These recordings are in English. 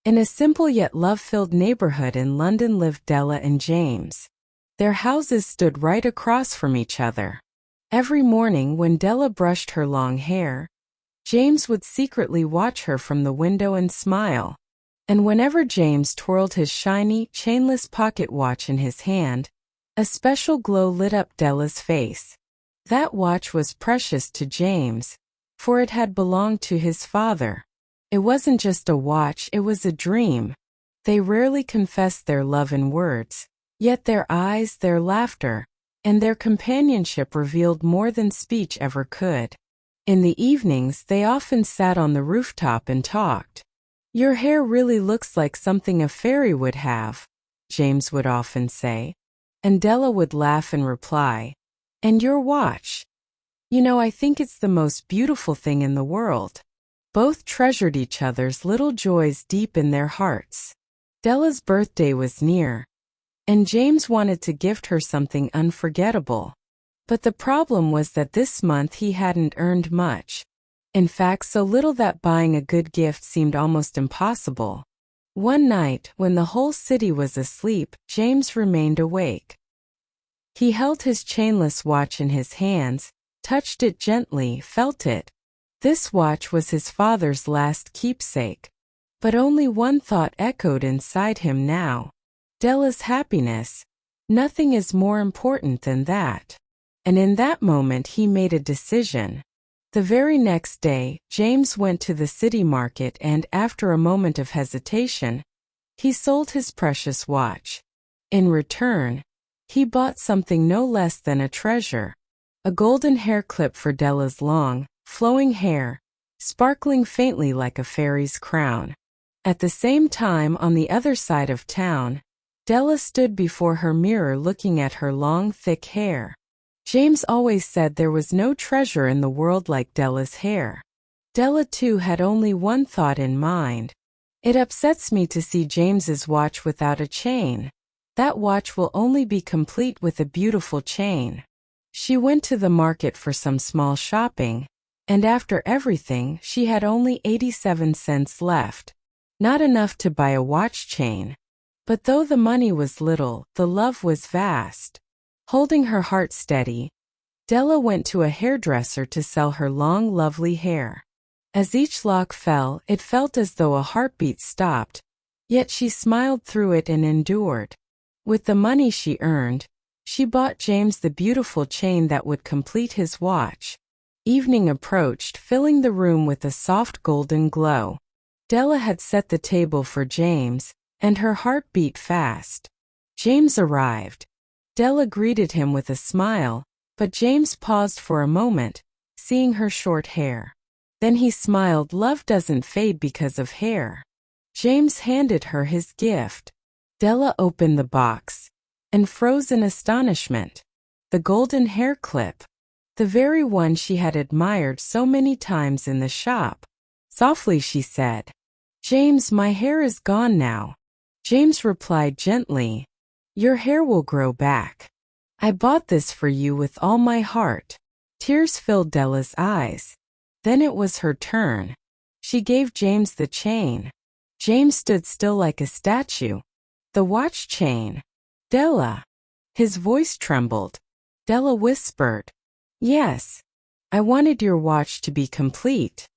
In a simple yet love-filled neighborhood in London lived Della and James. Their houses stood right across from each other. Every morning when Della brushed her long hair, James would secretly watch her from the window and smile. And whenever James twirled his shiny, chainless pocket watch in his hand, a special glow lit up Della's face. That watch was precious to James, for it had belonged to his father. It wasn't just a watch, it was a dream. They rarely confessed their love in words, yet their eyes, their laughter, and their companionship revealed more than speech ever could. In the evenings, they often sat on the rooftop and talked. "Your hair really looks like something a fairy would have," James would often say. And Della would laugh and reply, "And your watch? You know, I think it's the most beautiful thing in the world." Both treasured each other's little joys deep in their hearts. Della's birthday was near, and James wanted to gift her something unforgettable. But the problem was that this month he hadn't earned much. In fact, so little that buying a good gift seemed almost impossible. One night, when the whole city was asleep, James remained awake. He held his chainless watch in his hands, touched it gently, felt it. This watch was his father's last keepsake. But only one thought echoed inside him now: Della's happiness. Nothing is more important than that. And in that moment he made a decision. The very next day, James went to the city market and, after a moment of hesitation, he sold his precious watch. In return, he bought something no less than a treasure: a golden hair clip for Della's long, flowing hair, sparkling faintly like a fairy's crown. At the same time, on the other side of town, Della stood before her mirror looking at her long, thick hair. James always said there was no treasure in the world like Della's hair. Della too had only one thought in mind: "It upsets me to see James's watch without a chain. That watch will only be complete with a beautiful chain." She went to the market for some small shopping, and after everything, she had only 87 cents left. Not enough to buy a watch chain. But though the money was little, the love was vast. Holding her heart steady, Della went to a hairdresser to sell her long, lovely hair. As each lock fell, it felt as though a heartbeat stopped, yet she smiled through it and endured. With the money she earned, she bought James the beautiful chain that would complete his watch. Evening approached, filling the room with a soft golden glow. Della had set the table for James, and her heart beat fast. James arrived. Della greeted him with a smile, but James paused for a moment, seeing her short hair. Then he smiled. Love doesn't fade because of hair. James handed her his gift. Della opened the box and froze in astonishment. The golden hair clip. The very one she had admired so many times in the shop. Softly she said, "James, my hair is gone now." James replied gently, "Your hair will grow back. I bought this for you with all my heart." Tears filled Della's eyes. Then it was her turn. She gave James the chain. James stood still like a statue. "The watch chain. Della." His voice trembled. Della whispered, "Yes. I wanted your watch to be complete."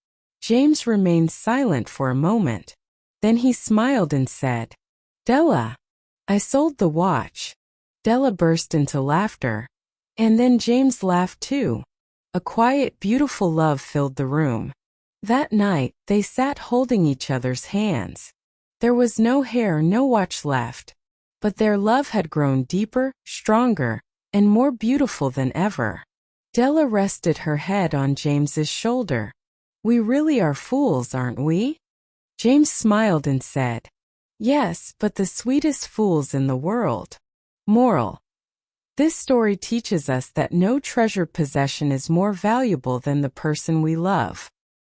James remained silent for a moment. Then he smiled and said, "Della, I sold the watch." Della burst into laughter. And then James laughed too. A quiet, beautiful love filled the room. That night, they sat holding each other's hands. There was no hair, no watch left. But their love had grown deeper, stronger, and more beautiful than ever. Della rested her head on James's shoulder. "We really are fools, aren't we?" James smiled and said, "Yes, but the sweetest fools in the world." Moral: this story teaches us that no treasured possession is more valuable than the person we love.